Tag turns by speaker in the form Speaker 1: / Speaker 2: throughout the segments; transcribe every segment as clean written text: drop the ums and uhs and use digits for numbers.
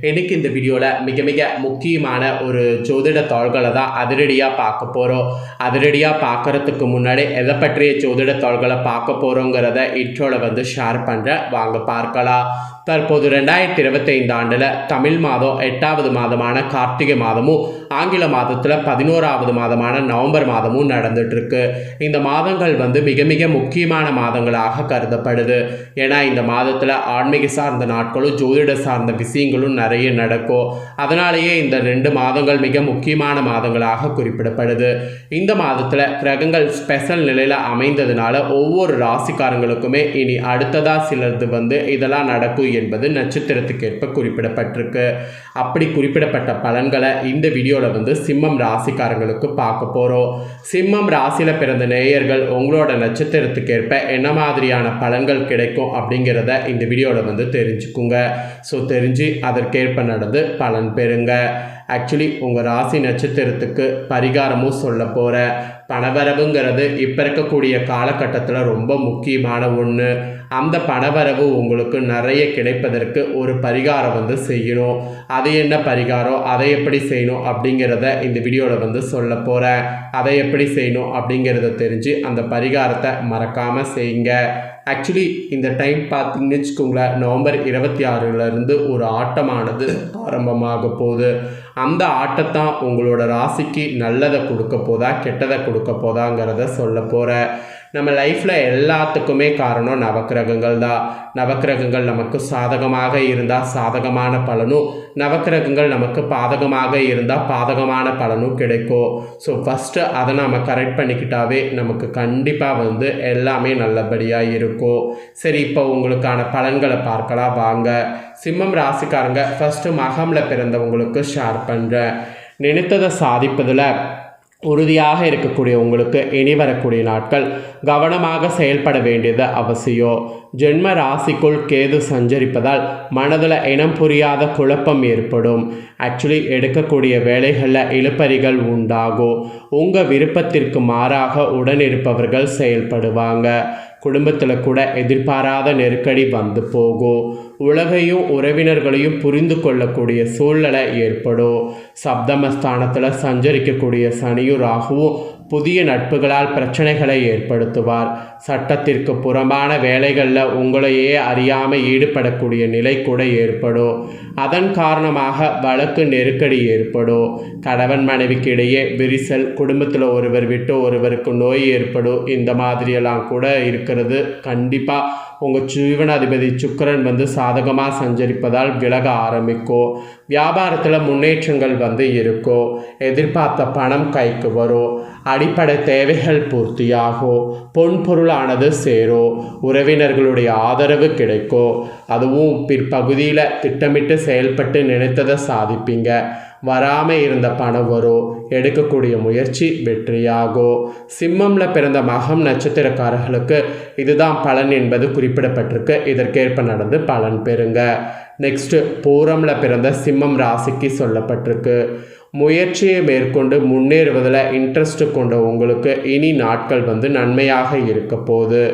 Speaker 1: இன்னைக்கு இந்த வீடியோவில் மிக மிக முக்கியமான ஒரு ஜோதிட தாள்களை தான் அதிரடியாக பார்க்க போகிறோம். அதிரடியாக பார்க்குறதுக்கு முன்னாடி எதை பற்றிய ஜோதிட தாள்களை பார்க்க போகிறோங்கிறத இன்ட்ரோவில் ஷேர் பண்ணுறேன், வாங்க பார்க்கலாம். தற்போது 2025 ஆண்டில் தமிழ் மாதம் 8வது மாதமான கார்த்திகை மாதமும் ஆங்கில மாதத்தில் 11வது மாதமான நவம்பர் மாதமும் நடந்துட்டுருக்கு. இந்த மாதங்கள் மிக மிக முக்கியமான மாதங்களாக கருதப்படுது. ஏன்னா இந்த மாதத்தில் ஆன்மீக சார்ந்த நாட்களும் ஜோதிட சார்ந்த விஷயங்களும் நிறைய நடக்கும். அதனாலேயே இந்த 2 மாதங்கள் மிக முக்கியமான மாதங்களாக குறிப்பிடப்படுது. இந்த மாதத்தில் கிரகங்கள் ஸ்பெஷல் நிலையில் அமைந்ததுனால ஒவ்வொரு ராசிக்காரங்களுக்குமே இனி அடுத்ததாக சிலது இதெல்லாம் நடக்கும் என்பது நட்சத்திரத்துக்கேற்ப குறிப்பிடப்பட்டிருக்கு. அப்படி குறிப்பிடப்பட்ட பலன்களை இந்த வீடியோவில் சிம்மம் ராசிக்காரங்களுக்கு பார்க்க போகிறோம். சிம்மம் ராசியில் பிறந்த நேயர்கள் உங்களோட நட்சத்திரத்துக்கேற்ப என்ன மாதிரியான பலன்கள் கிடைக்கும் அப்படிங்கிறத இந்த வீடியோவில் தெரிஞ்சுக்குங்க. ஸோ தெரிஞ்சு அதற்கேற்ப நடந்து பலன் பெறுங்க. ஆக்சுவலி உங்கள் ராசி நட்சத்திரத்துக்கு பரிகாரமும் சொல்ல போகிறேன். பணவரவுங்கிறது இப்போ இருக்கக்கூடிய காலகட்டத்தில் ரொம்ப முக்கியமான ஒன்று. அந்த பணவரவு உங்களுக்கு நிறைய கிடைப்பதற்கு ஒரு பரிகாரம் செய்யணும். அது என்ன பரிகாரம், அதை எப்படி செய்யணும் அப்படிங்கிறத இந்த வீடியோவில் சொல்ல போகிறேன். அதை எப்படி செய்யணும் அப்படிங்கிறத தெரிஞ்சு அந்த பரிகாரத்தை மறக்காமல் செய்யுங்க. ஆக்சுவலி இந்த டைம் பார்த்தீங்கன்னு வச்சுக்கோங்களேன், நவம்பர் 26 ஒரு ஆட்டமானது ஆரம்பமாக போகுது. அந்த ஆட்டத்தான் உங்களோட ராசிக்கு நல்லதை கொடுக்க போதா கெட்டதை கொடுக்க போதாங்கிறத சொல்ல போகிறேன். நம்ம லைஃப்பில் எல்லாத்துக்குமே காரணம் நவக்கிரகங்கள் தான். நவக்கிரகங்கள் நமக்கு சாதகமாக இருந்தால் சாதகமான பலனும், நவக்கிரகங்கள் நமக்கு பாதகமாக இருந்தால் பாதகமான பலனும் கிடைக்கும். ஸோ ஃபஸ்ட்டு அதை நம்ம கரெக்ட் பண்ணிக்கிட்டாவே நமக்கு கண்டிப்பாக எல்லாமே நல்லபடியாக இருக்கும். சரி, இப்போ உங்களுக்கான பலன்களை பார்க்கலாம் வாங்க. சிம்மம் ராசிக்காரங்க ஃபஸ்ட்டு மகமில் பிறந்தவங்களுக்கு ஷேர் பண்ணுறேன். நினைத்ததை சாதிப்பதில் உறுதியாக இருக்கக்கூடிய உங்களுக்கு இனி வரக்கூடிய நாட்கள் கவனமாக செயல்பட வேண்டியது அவசியம். ஜென்ம ராசிக்குள் கேது சஞ்சரிப்பதால் மனதில் இனம் புரியாத குழப்பம் ஏற்படும். ஆக்சுவலி எடுக்கக்கூடிய வேலைகளில் இழுபறிகள் உண்டாகும். உங்கள் விருப்பத்திற்கு மாறாக உடனிருப்பவர்கள் செயல்படுவாங்க. குடும்பத்தில் கூட எதிர்பாராத நெருக்கடி போகும். உலகையும் உறவினர்களையும் புரிந்து கொள்ளக்கூடிய சூழ்நிலை ஏற்படும். சப்தமஸ்தானத்தில் சஞ்சரிக்கக்கூடிய சனியும் ராகுவும் புதிய நட்புகளால் பிரச்சனைகளை ஏற்படுத்துவார். சட்டத்திற்கு புறம்பான வேலைகளில் உங்களையே அறியாமல் ஈடுபடக்கூடிய நிலை கூட ஏற்படும். அதன் காரணமாக வழக்கு நெருக்கடி ஏற்படும். கணவன் மனைவிக்கு இடையே விரிசல், குடும்பத்தில் ஒருவர் விட்டு ஒருவருக்கு நோய் ஏற்படும். இந்த மாதிரியெல்லாம் கூட இருக்கிறது. கண்டிப்பாக உங்கள் ஜீவனாதிபதி சுக்கிரன் சாதகமாக சஞ்சரிப்பதால் விலக ஆரம்பிக்கும். வியாபாரத்தில் முன்னேற்றங்கள் இருக்கும். எதிர்பார்த்த பணம் கைக்கு வரும். அடிப்படை தேவைகள் பூர்த்தியாகும். பொன்பொருளானது சேரும். உறவினர்களுடைய ஆதரவு கிடைக்கும். அதுவும் பிற்பகுதியில் திட்டமிட்டு செயல்பட்டு நினைத்ததை சாதிப்பீங்க. வராமல் இருந்த பணம் வரும். எடுக்கக்கூடிய முயற்சி வெற்றியாகும். சிம்மமில் பிறந்த மகம் நட்சத்திரக்காரர்களுக்கு இதுதான் பலன் என்பது குறிப்பிடப்பட்டிருக்கு. இதற்கேற்ப நடந்து பலன் பெறுங்க. நெக்ஸ்ட்டு பூரமில் பிறந்த சிம்மம் ராசிக்கு சொல்லப்பட்டிருக்கு. முயற்சியை மேற்கொண்டு முன்னேறுவதில் இன்ட்ரெஸ்ட் கொண்ட உங்களுக்கு இனி நாட்கள் நன்மையாக இருக்க போகுது.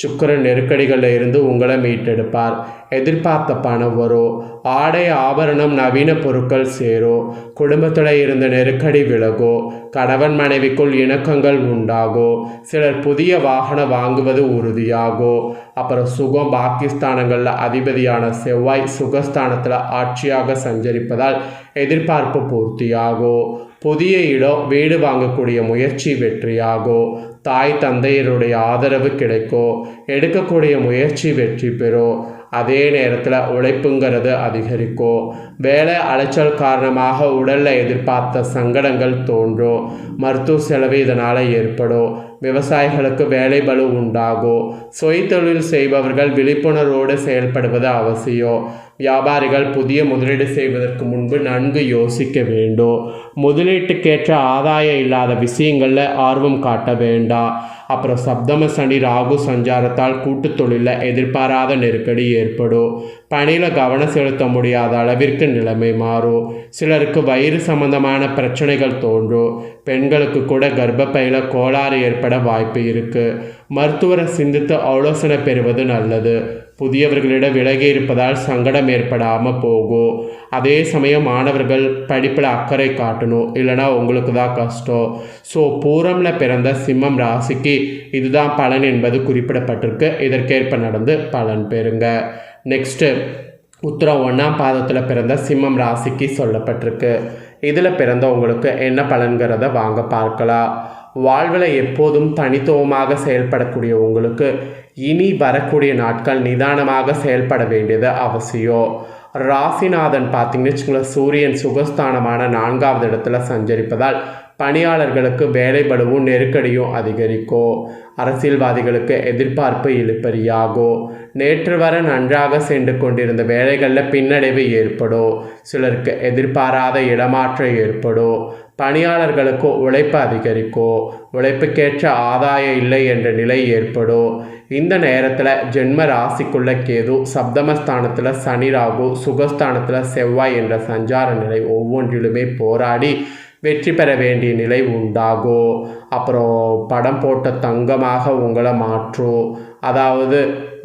Speaker 1: சுக்கிரன் நெருக்கடிகளில் இருந்து உங்களை மீட்டெடுப்பார். எதிர்பார்த்த பணம் வரும். ஆடை ஆபரணம் நவீன பொருட்கள் சேரும். குடும்பத்தில் இருந்த நெருக்கடி விலகும். கணவன் மனைவிக்குள் இணக்கங்கள் உண்டாகும். சிலர் புதிய வாகனம் வாங்குவது உறுதியாகும். அப்புறம் சுகம், பாக்கியஸ்தானங்களில் அதிபதியான செவ்வாய் சுகஸ்தானத்தில் ஆட்சியாக சஞ்சரிப்பதால் எதிர்பார்ப்பு பூர்த்தியாகும். புதிய இடம், வீடு வாங்கக்கூடிய முயற்சி வெற்றியாகும். தாய் தந்தையருடைய ஆதரவு கிடைக்கும். எடுக்கக்கூடிய முயற்சி வெற்றி பெறும். அதே நேரத்தில் உழைப்புங்கிறது அதிகரிக்கும். வேலை அலைச்சல் காரணமாக உடலில் எதிர்பார்த்த சங்கடங்கள் தோன்றும். மருத்துவ செலவு இதனால் ஏற்படும். விவசாயிகளுக்கு வேலை பளு உண்டாகும். சுயதொழில் செய்பவர்கள் விழிப்புணர்வோடு செயல்படுவது அவசியம். வியாபாரிகள் புதிய முதலீடு செய்வதற்கு முன்பு நன்கு யோசிக்க வேண்டும். முதலீட்டுக்கேற்ற ஆதாயம் இல்லாத விஷயங்களில் ஆர்வம் காட்ட வேண்டாம். அப்புறம் சப்தம சனி ராகு சஞ்சாரத்தால் கூட்டு தொழிலில் எதிர்பாராத நெருக்கடி ஏற்படும். பணியில் கவனம் செலுத்த முடியாத அளவிற்கு நிலைமை மாறும். சிலருக்கு வயிறு சம்பந்தமான பிரச்சனைகள் தோன்றும். பெண்களுக்கு கூட கர்ப்பப்பையில் கோளாறு ஏற்பட வாய்ப்பு இருக்குது. மருத்துவரை சிந்தித்து ஆலோசனை பெறுவது நல்லது. புதியவர்களிடம் விலகி இருப்பதால் சங்கடம் ஏற்படாமல் போகும். அதே சமயம் மாணவர்கள் படிப்பில் அக்கறை காட்டணும், இல்லைனா உங்களுக்கு தான் கஷ்டம். ஸோ பூரமில் பிறந்த சிம்மம் ராசிக்கு இதுதான் பலன் என்பது குறிப்பிடப்பட்டிருக்கு. இதற்கேற்ப நடந்து பலன் பெறுங்க. நெக்ஸ்ட்டு உத்திரம் 1ஆம் பாதத்தில் பிறந்த சிம்மம் ராசிக்கு சொல்லப்பட்டிருக்கு. இதில் பிறந்தவங்களுக்கு என்ன பலன்கிறத வாங்க பார்க்கலாம். வாழ்வில் எப்போதும் தனித்துவமாக செயல்படக்கூடிய உங்களுக்கு இனி வரக்கூடிய நாட்கள் நிதானமாக செயல்பட வேண்டியது அவசியம். ராசிநாதன் பார்த்தீங்கன்னு வச்சுக்கோங்களேன், சூரியன் சுகஸ்தானமான 4வது இடத்துல சஞ்சரிப்பதால் பணியாளர்களுக்கு வேலைபளுவும் நெருக்கடியும் அதிகரிக்கும். அரசியல்வாதிகளுக்கு எதிர்பார்ப்பு இழுபறியாகும். நேற்று வர நன்றாக சென்று கொண்டிருந்த வேலைகளில் பின்னடைவு ஏற்படும். சிலருக்கு எதிர்பாராத இடமாற்றம் ஏற்படும். பணியாளர்களுக்கு உழைப்பு அதிகரிக்கும். உழைப்புக்கேற்ற ஆதாயம் இல்லை என்ற நிலை ஏற்படும். இந்த நேரத்தில் ஜென்ம ராசிக்குள்ள கேது, சப்தமஸ்தானத்தில் சனி ராகு, சுகஸ்தானத்தில் செவ்வாய் என்ற சஞ்சார நிலை ஒவ்வொன்றிலுமே போராடி வெற்றி பெற வேண்டிய நிலை உண்டாகும். அப்புறம் படம் போட்ட தங்கமாக உங்களை மாற்றும். அதாவது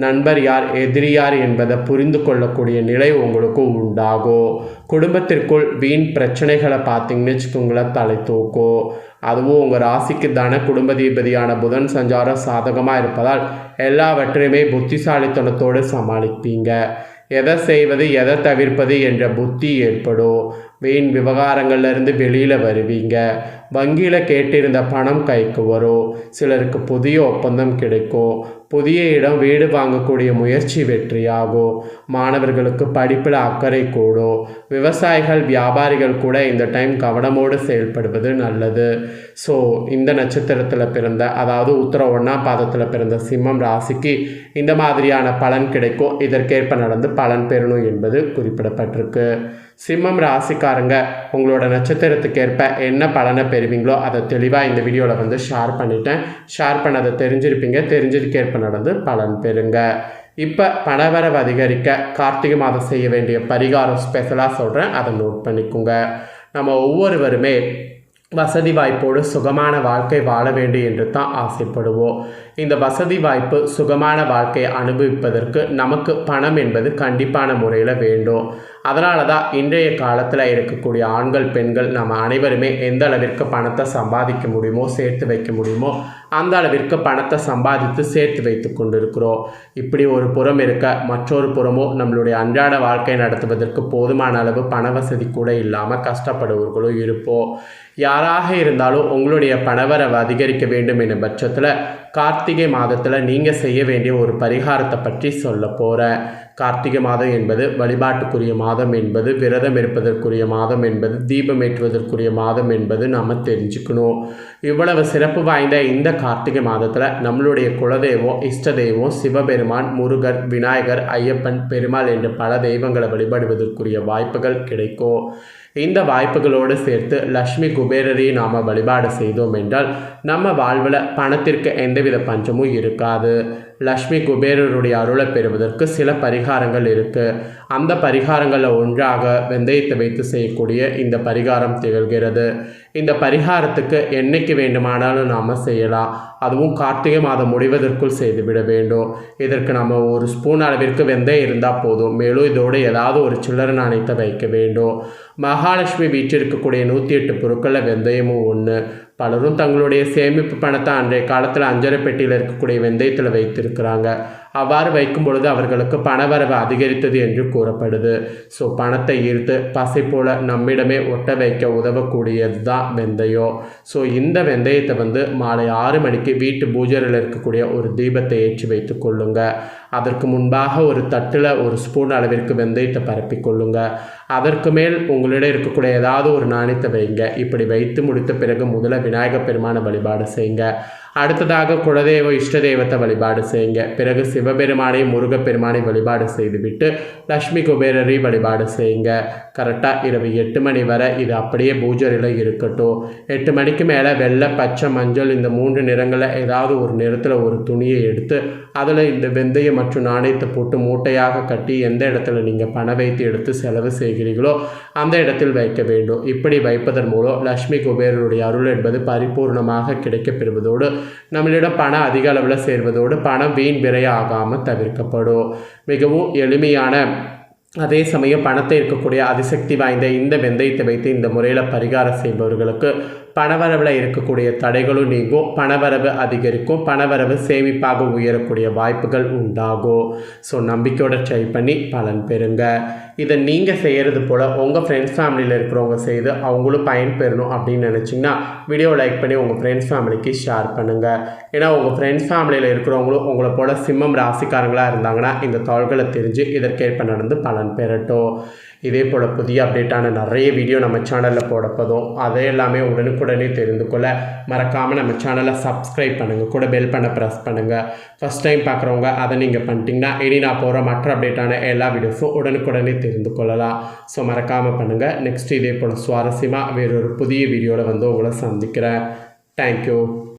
Speaker 1: நண்பர் யார் எதிரி யார் என்பதை புரிந்து கொள்ளக்கூடிய நிலை உங்களுக்கு உண்டாகும். குடும்பத்திற்குள் வீண் பிரச்சனைகளை பார்த்தீங்கன்னு வச்சுக்கோங்களேன் தலை தூக்கும். அதுவும் உங்கள் ராசிக்கு தன குடும்பதிபதியான புதன் சஞ்சாரம் சாதகமாக இருப்பதால் எல்லாவற்றையுமே புத்திசாலித்தனத்தோடு சமாளிப்பீங்க. எதை செய்வது எதை தவிர்ப்பது என்ற புத்தி ஏற்படும். வீண் விவகாரங்கள்லேருந்து வெளியில் வருவீங்க. வங்கியில் கேட்டிருந்த பணம் கைக்கு வரும். சிலருக்கு புதிய ஒப்பந்தம் கிடைக்கும். புதிய இடம் வீடு வாங்கக்கூடிய முயற்சி வெற்றியாகும். மாணவர்களுக்கு படிப்பில் அக்கறை கூடும். விவசாயிகள் வியாபாரிகள் கூட இந்த டைம் கவனமோடு செயல்படுவது நல்லது. ஸோ இந்த நட்சத்திரத்தில் பிறந்த, அதாவது உத்திரம் 1ஆம் பாதத்தில் பிறந்த சிம்மம் ராசிக்கு இந்த மாதிரியான பலன் கிடைக்கும். இதற்கேற்ப நடந்து பலன் பெறணும் என்பது குறிப்பிடப்பட்டிருக்கு. சிம்மம் ராசிக்காரங்க உங்களோட நட்சத்திரத்துக்கு ஏற்ப என்ன பலனை பெறுவீங்களோ அதை தெளிவாக இந்த வீடியோவில் ஷேர் பண்ணிட்டேன். ஷேர் பண்ணதை தெரிஞ்சிருப்பீங்க. தெரிஞ்சதுக்கேற்ப நடந்து பலன் பெறுங்க. இப்போ பணவரவு அதிகரிக்க கார்த்திகை மாதம் செய்ய வேண்டிய பரிகாரம் ஸ்பெஷலாக சொல்கிறேன், அதை நோட் பண்ணிக்கோங்க. நம்ம ஒவ்வொருவருமே வசதி வாய்ப்போடு சுகமான வாழ்க்கை வாழ வேண்டும் என்று தான் ஆசைப்படுவோம். இந்த வசதி வாய்ப்பு சுகமான வாழ்க்கையை அனுபவிப்பதற்கு நமக்கு பணம் என்பது கண்டிப்பான முறையில் வேண்டும். அதனால தான் இன்றைய காலத்தில் இருக்கக்கூடிய ஆண்கள் பெண்கள் நம்ம அனைவருமே எந்த அளவிற்கு பணத்தை சம்பாதிக்க முடியுமோ சேர்த்து வைக்க முடியுமோ அந்த அளவிற்கு பணத்தை சம்பாதித்து சேர்த்து வைத்து கொண்டிருக்கிறோம். இப்படி ஒரு புறம் இருக்க மற்றொரு புறமோ நம்மளுடைய அன்றாட வாழ்க்கை நடத்துவதற்கு போதுமான அளவு பண வசதி கூட இல்லாமல் கஷ்டப்படுவர்களும் இருப்போம். யாராக இருந்தாலும் உங்களுடைய பணவரவு அதிகரிக்க வேண்டும் என்ற பட்சத்தில் கார்த்திகை மாதத்தில் நீங்கள் செய்ய வேண்டிய ஒரு பரிகாரத்தை பற்றி சொல்ல போகிறேன். கார்த்திகை மாதம் என்பது வழிபாட்டுக்குரிய மாதம் என்பது, விரதம் இருப்பதற்குரிய மாதம் என்பது, தீபம் ஏற்றுவதற்குரிய மாதம் என்பது நம்ம தெரிஞ்சுக்கணும். இவ்வளவு சிறப்பு வாய்ந்த இந்த கார்த்திகை மாதத்தில் நம்மளுடைய குலதெய்வம், இஷ்ட தெய்வம் சிவபெருமான், முருகர், விநாயகர், ஐயப்பன், பெருமாள் என்ற பல தெய்வங்களை வழிபடுவதற்குரிய வாய்ப்புகள் கிடைக்கும். இந்த வாய்ப்புகளோடு சேர்த்து லக்ஷ்மி குபேரரை நாம் வழிபாடு செய்தோம் என்றால் நம்ம வாழ்வில் பணத்திற்கு எந்தவித பஞ்சமும் இருக்காது. லக்ஷ்மி குபேரருடைய அருளை பெறுவதற்கு சில பரிகாரங்கள் இருக்குது. அந்த பரிகாரங்களில் ஒன்றாக வெந்தயத்தை வைத்து செய்யக்கூடிய இந்த பரிகாரம் திகழ்கிறது. இந்த பரிகாரத்துக்கு என்னைக்கு வேண்டுமானாலும் நாம் செய்யலாம். அதுவும் கார்த்திகை மாதம் முடிவதற்குள் செய்துவிட வேண்டும். இதற்கு நம்ம ஒரு ஸ்பூன் அளவிற்கு வெந்தயம் இருந்தால் போதும். மேலும் இதோடு ஏதாவது ஒரு சில்லறை நாணயத்தை வைக்க வேண்டும். மகாலட்சுமி வீட்டிற்கக்கூடிய 108 பொருட்களில் வெந்தயமும் ஒன்று. பலரும் தங்களுடைய சேமிப்பு பணத்தை அன்றைய காலத்தில் அஞ்சரை பெட்டியில் இருக்கக்கூடிய வெந்தயத்தில் வைத்திருக்கிறாங்க. அவ்வாறு வைக்கும் பொழுது அவர்களுக்கு பணவரவு அதிகரித்தது என்று கூறப்படுது. ஸோ பணத்தை ஈர்த்து பசை போல் நம்மிடமே ஒட்ட வைக்க உதவக்கூடியது தான் வெந்தயம். ஸோ இந்த வெந்தயத்தை மாலை 6 மணிக்கு வீட்டு பூஜையில் இருக்கக்கூடிய ஒரு தீபத்தை ஏற்றி வைத்து கொள்ளுங்க. அதற்கு முன்பாக ஒரு தட்டில் ஒரு ஸ்பூன் அளவிற்கு வெந்தயத்தை பரப்பி கொள்ளுங்க. அதற்கு மேல் உங்களிடம் இருக்கக்கூடிய ஏதாவது ஒரு நாணயத்தை வைங்க. இப்படி வைத்து முடித்த பிறகு முதல்ல விநாயகர் பெருமானை வழிபாடு செய்யுங்க. அடுத்ததாக குலதெய்வ இஷ்ட தெய்வத்தை வழிபாடு செய்யுங்க. பிறகு சிவபெருமானை, முருகப்பெருமானை வழிபாடு செய்துவிட்டு லக்ஷ்மி குபேரரை வழிபாடு செய்யுங்க. கரெக்டாக இரவு 8 மணி வரை இது அப்படியே பூஜையில் இருக்கட்டும். 8 மணிக்கு மேலே வெள்ளை, பச்சை, மஞ்சள் இந்த 3 நிறங்களில் ஏதாவது ஒரு நிறத்தில் ஒரு துணியை எடுத்து அதில் இந்த வெந்தயம் மற்றும் நாணயத்தை போட்டு மூட்டையாக கட்டி எந்த இடத்துல நீங்கள் பணம் வைத்து எடுத்து செலவு செய்கிறீர்களோ அந்த இடத்தில் வைக்க வேண்டும். இப்படி வைப்பதன் மூலம் லக்ஷ்மி குபேரருடைய அருள் என்பது பரிபூர்ணமாக கிடைக்கப்பெறுவதோடு நம்மளிடம் பணம் அதிக அளவில் சேர்வதோடு பணம் வீண் விரயம் ஆகாமல் தவிர்க்கப்படும். மிகவும் எளிமையான அதே சமயம் பணத்தை இருக்கக்கூடிய அதிசக்தி வாய்ந்த இந்த வெந்தயத்தை வைத்து இந்த முறையில் பரிகாரம் செய்பவர்களுக்கு பணவரவில் இருக்கக்கூடிய தடைகளும் நீங்கும், பணவரவு அதிகரிக்கும், பணவரவு சேமிப்பாக உயரக்கூடிய வாய்ப்புகள் உண்டாகும். ஸோ நம்பிக்கையோட ட்ரை பண்ணி பலன் பெறுங்க. இதை நீங்கள் செய்கிறது போல் உங்கள் ஃப்ரெண்ட்ஸ் ஃபேமிலியில் இருக்கிறவங்க செய்து அவங்களும் பயன் பெறணும் அப்படின்னு நினச்சிங்கன்னா வீடியோ லைக் பண்ணி உங்கள் ஃப்ரெண்ட்ஸ் ஃபேமிலிக்கு ஷேர் பண்ணுங்கள். ஏன்னா உங்கள் ஃப்ரெண்ட்ஸ் ஃபேமிலியில் இருக்கிறவங்களும் உங்களை போல் சிம்மம் ராசிக்காரங்களாக இருந்தாங்கன்னா இந்த தாள்களை தெரிஞ்சு இதற்கேற்ப நடந்து பலன் பெறட்டும். இதே போல் புதிய அப்டேட்டான நிறைய வீடியோ நம்ம சேனலில் போடப்போதும். அதை எல்லாமே உடனுக்குடனே தெரிந்து கொள்ள மறக்காமல் நம்ம சேனலை சப்ஸ்கிரைப் பண்ணுங்கள், கூட பெல் பண்ண ப்ரெஸ் பண்ணுங்கள். ஃபஸ்ட் டைம் பார்க்குறவங்க அதை நீங்கள் பண்ணிட்டீங்கன்னா இனி நான் போகிற மற்ற அப்டேட்டான எல்லா வீடியோஸும் உடனுக்குடனே தெரிந்து கொள்ளலாம். ஸோ மறக்காமல் பண்ணுங்கள். நெக்ஸ்ட் இதே போல் சுவாரஸ்யமாக வேறொரு புதிய வீடியோவில் வந்து உங்களை சந்திக்கிறேன். தேங்க்யூ.